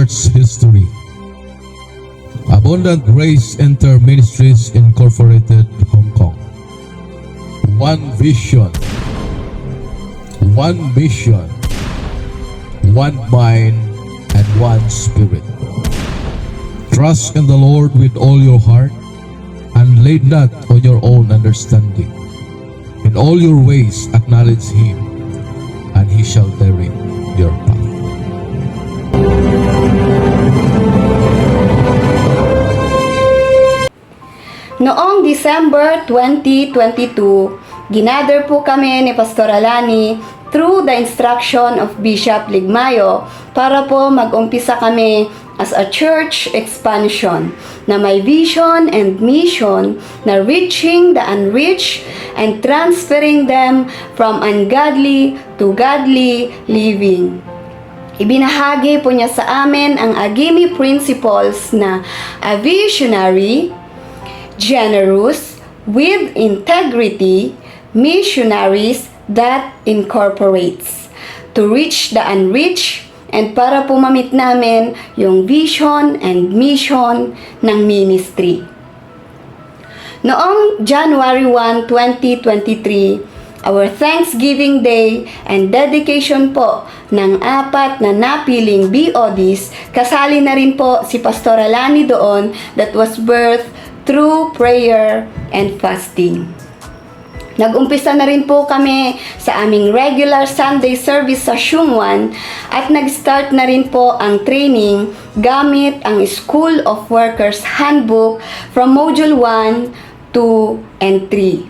Church history. Abundant Grace Inter-Ministries Incorporated, Hong Kong. One vision, one mission, one mind, and one spirit. Trust in the Lord with all your heart, and lean not on your own understanding. In all your ways acknowledge Him, and He shall direct your path. Noong December 2022, ginather po kami ni Pastor Alani through the instruction of Bishop Ligmayo para po mag-umpisa kami as a church expansion na may vision and mission na reaching the unreached and transferring them from ungodly to godly living. Ibinahagi po niya sa amin ang Agimi principles na a visionary, generous, with integrity, missionaries that incorporates to reach the unreached and para po mamit namin yung vision and mission ng ministry. Noong January 1, 2023, our Thanksgiving Day and dedication po ng 4 na napiling BODs, kasali na rin po si Pastor Alani doon that was birthed through prayer and fasting. Nag-umpisa na rin po kami sa aming regular Sunday service sa Shungwan at nag-start na rin po ang training gamit ang School of Workers Handbook from Module 1, 2, and 3.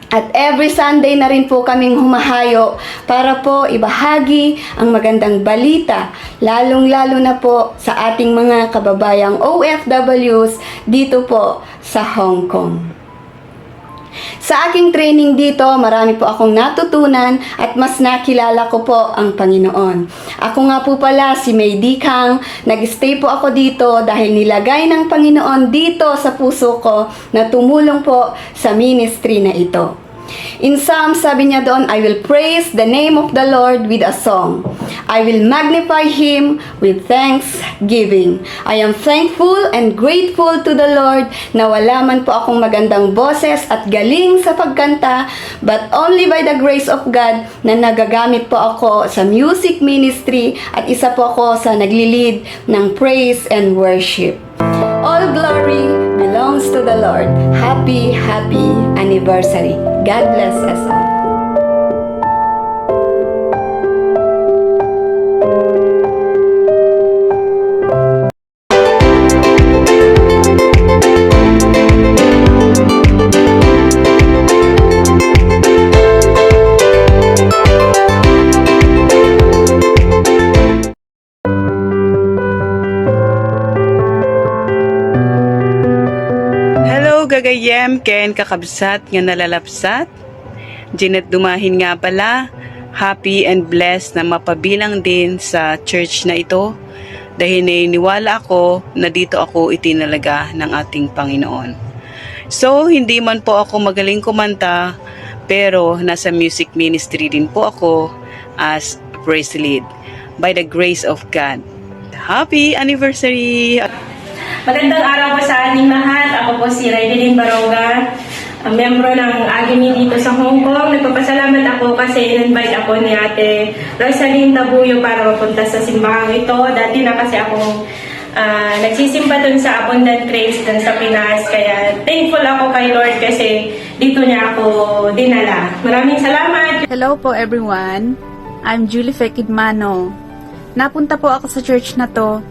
At every Sunday na rin po kaming humahayo para po ibahagi ang magandang balita, lalong-lalo na po sa ating mga kababayang OFWs dito po sa Hong Kong. Sa aking training dito, marami po akong natutunan at mas nakilala ko po ang Panginoon. Ako nga po pala si May Dikang, nag-stay po ako dito dahil nilagay ng Panginoon dito sa puso ko na tumulong po sa ministry na ito. In Psalm, sabi niya doon, I will praise the name of the Lord with a song. I will magnify Him with thanksgiving. I am thankful and grateful to the Lord na wala man po akong magandang boses at galing sa pagkanta, but only by the grace of God na nagagamit po ako sa music ministry at isa po ako sa nagli-lead ng praise and worship. All glory belongs to the Lord. Happy, happy anniversary. God bless us all. Gagayem ken kakabsat nga nalalapsat. Janet Dumahin nga pala, happy and blessed na mapabilang din sa church na ito dahil naniniwala ako na dito ako itinalaga ng ating Panginoon. So, hindi man po ako magaling kumanta, pero nasa music ministry din po ako as praise lead by the grace of God. Happy anniversary! Magandang araw po sa ating lahat. Ako po si Raidelin Baronga, membro ng Agimi dito sa Hong Kong. Nagpapasalamat ako kasi in-invite ako ni Ate Rosaline Tabuyo para mapunta sa simbahang ito. Dati na kasi akong nagsisimba dun sa Abundant Grace dun sa Pinas. Kaya thankful ako kay Lord kasi dito niya ako dinala. Maraming salamat! Hello po everyone. I'm Julie Fekidmano. Napunta po ako sa church na to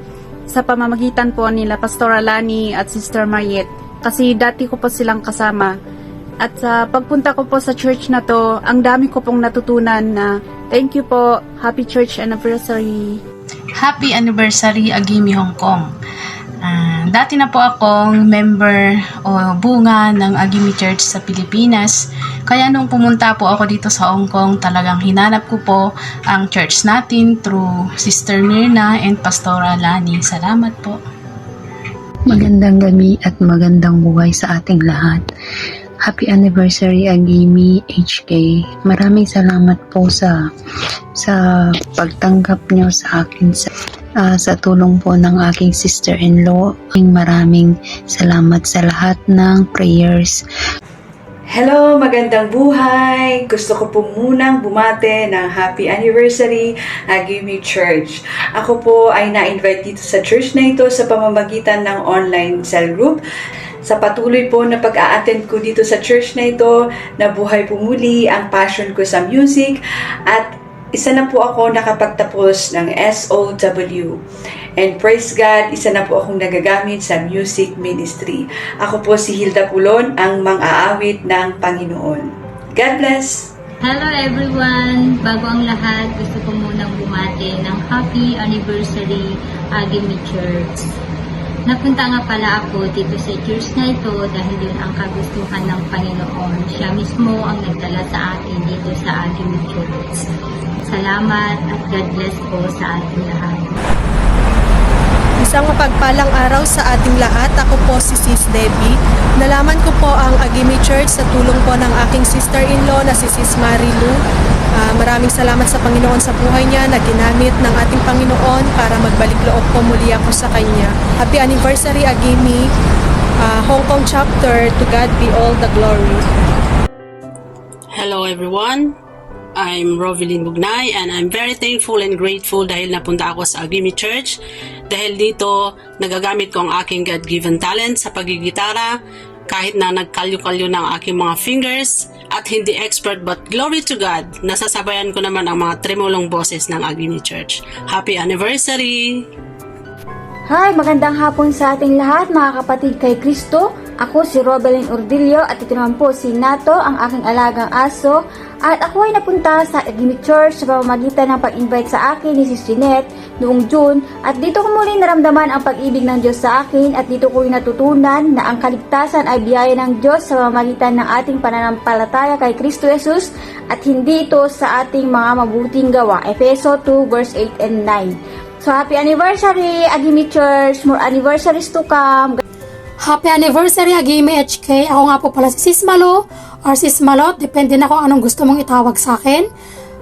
sa pamamagitan po nila Pastor Alani at Sister Mariette kasi dati ko po silang kasama. At sa pagpunta ko po sa church na to, ang dami ko pong natutunan na thank you po, happy church anniversary. Happy anniversary Agimi Hong Kong. Dati na po akong member o bunga ng Agimi Church sa Pilipinas. Kaya nung pumunta po ako dito sa Hong Kong, talagang hinanap ko po ang church natin through Sister Mirna and Pastora Lani. Salamat po. Magandang gabi at magandang buhay sa ating lahat. Happy anniversary Agimi HK. Maraming salamat po sa pagtanggap niyo sa akin. sa tulong po ng aking sister-in-law. Maraming salamat sa lahat ng prayers. Hello, magandang buhay! Gusto ko po munang bumate ng happy anniversary Agimi Church. Ako po ay na-invite dito sa church na ito sa pamamagitan ng online cell group. Sa patuloy po na pag-a-attend ko dito sa church na ito, nabuhay po muli ang passion ko sa music at isa na po ako nakapagtapos ng SOW. And praise God, isa na po akong nagagamit sa music ministry. Ako po si Hilda Pulon, ang mang-aawit ng Panginoon. God bless! Hello everyone! Bago ang lahat, gusto ko munang bumati ng happy anniversary Agimi Church. Napunta nga pala ako dito sa church na ito dahil yun ang kagustuhan ng Panginoon. Siya mismo ang nagdala sa akin dito sa Agimi Church. Salamat at God bless po sa ating lahat. Isang mapagpalang araw sa ating lahat. Ako po si Sis Debbie. Nalaman ko po ang Agimi Church sa tulong po ng aking sister-in-law na si Sis Marilu. Maraming salamat sa Panginoon sa buhay niya na ginamit ng ating Panginoon para magbalik loob po muli ako sa Kanya. Happy anniversary Agimi, Hong Kong chapter. To God be all the glory. Hello everyone. I'm Rovelyn Bugnay and I'm very thankful and grateful dahil napunta ako sa Agimi Church. Dahil dito, nagagamit ko ang aking God-given talent sa pagigitara kahit na nagkalyo-kalyo ng aking mga fingers at hindi expert but glory to God, nasasabayan ko naman ang mga tremolong boses ng Agimi Church. Happy anniversary! Hi! Magandang hapon sa ating lahat mga kapatid kay Kristo. Ako si Robelyn Ordilio at ito naman po si Nato, ang aking alagang aso. At ako ay napunta sa Agimi Church sa pamamagitan ng pag-invite sa akin ni Sis Jeanette noong June. At dito ko muli naramdaman ang pag-ibig ng Diyos sa akin at dito ko natutunan na ang kaligtasan ay biyaya ng Diyos sa pamamagitan ng ating pananampalataya kay Kristo Jesus at hindi ito sa ating mga mabuting gawa. Efeso 2 verse 8 and 9. So happy anniversary Agimi Church! More anniversaries to come! Happy anniversary Agimi HK! Ako nga po pala si Sis Malo or Sis Malot, depende na kung anong gusto mong itawag sa akin.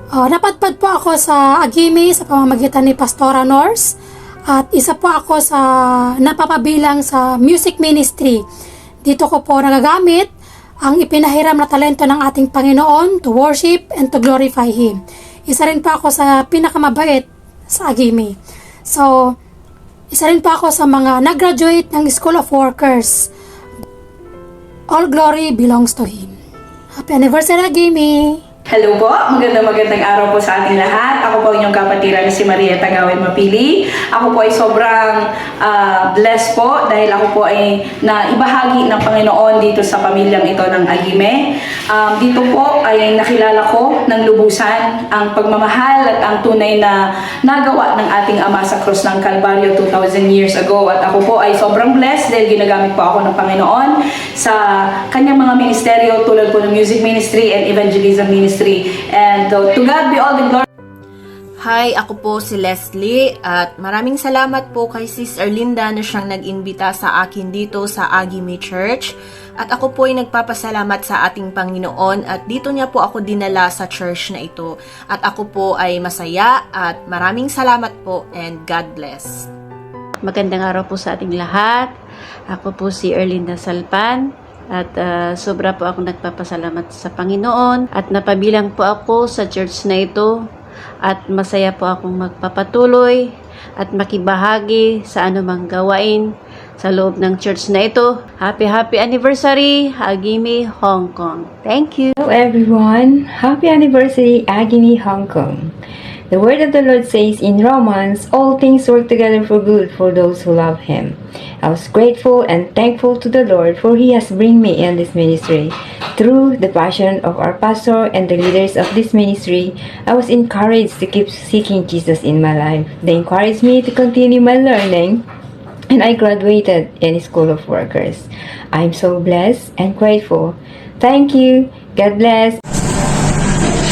Napadpad po ako sa Agimi sa pamamagitan ni Pastora Norse at isa po ako sa napapabilang sa music ministry. Dito ko po nagagamit ang ipinahiram na talento ng ating Panginoon to worship and to glorify Him. Isa rin po ako sa pinakamabait sa Agimi. So, isa rin po ako sa mga nag-graduate ng School of Workers. All glory belongs to Him. Happy anniversary, Agimi! Hello po, magandang araw po sa ating lahat. Ako po inyong kapatiran na si Maria Tagawin Mapili. Ako po ay sobrang blessed po dahil ako po ay naibahagi ng Panginoon dito sa pamilyang ito ng Agimi. Dito po ay nakilala ko ng lubusan ang pagmamahal at ang tunay na nagawa ng ating Ama sa krus ng Kalbaryo 2,000 years ago. At ako po ay sobrang blessed dahil ginagamit po ako ng Panginoon sa kanyang mga ministeryo tulad po ng music ministry and evangelism ministry. And to God be all the glory. Hi, ako po si Leslie at maraming salamat po kay Sis Erlinda na siyang nag-imbita sa akin dito sa Agimi Church. At ako po ay nagpapasalamat sa ating Panginoon at dito niya po ako dinala sa church na ito. At ako po ay masaya at maraming salamat po and God bless. Magandang araw po sa ating lahat. Ako po si Erlinda Salpan. At sobra po ako nagpapasalamat sa Panginoon at napabilang po ako sa church na ito at masaya po akong magpapatuloy at makibahagi sa anumang gawain sa loob ng church na ito. Happy anniversary Agimi Hong Kong. Thank you. Hello everyone. Happy anniversary Agimi Hong Kong. The word of the Lord says in Romans, all things work together for good for those who love Him. I was grateful and thankful to the Lord for He has bring me in this ministry. Through the passion of our pastor and the leaders of this ministry, I was encouraged to keep seeking Jesus in my life. They encouraged me to continue my learning and I graduated in School of Workers. I'm so blessed and grateful. Thank you. God bless.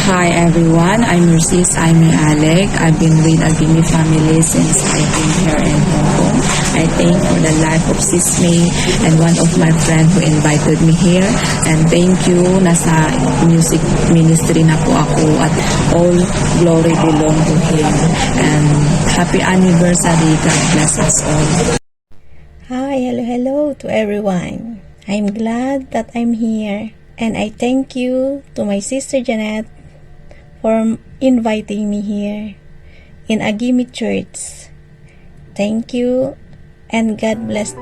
Hi everyone, I'm your sis Amy Alec. I've been with Agimi family since I came here in Hong Kong. I I thank for the life of Sis May and one of my friend who invited me here. And thank you, nasa music ministry na po ako at all glory belong to Him. And happy anniversary. God bless us all. Hi, hello to everyone. I'm glad that I'm here, and I thank you to my sister Janet for inviting me here in Agimi Church. Thank you, and God bless.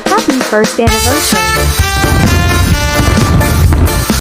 Happy first anniversary!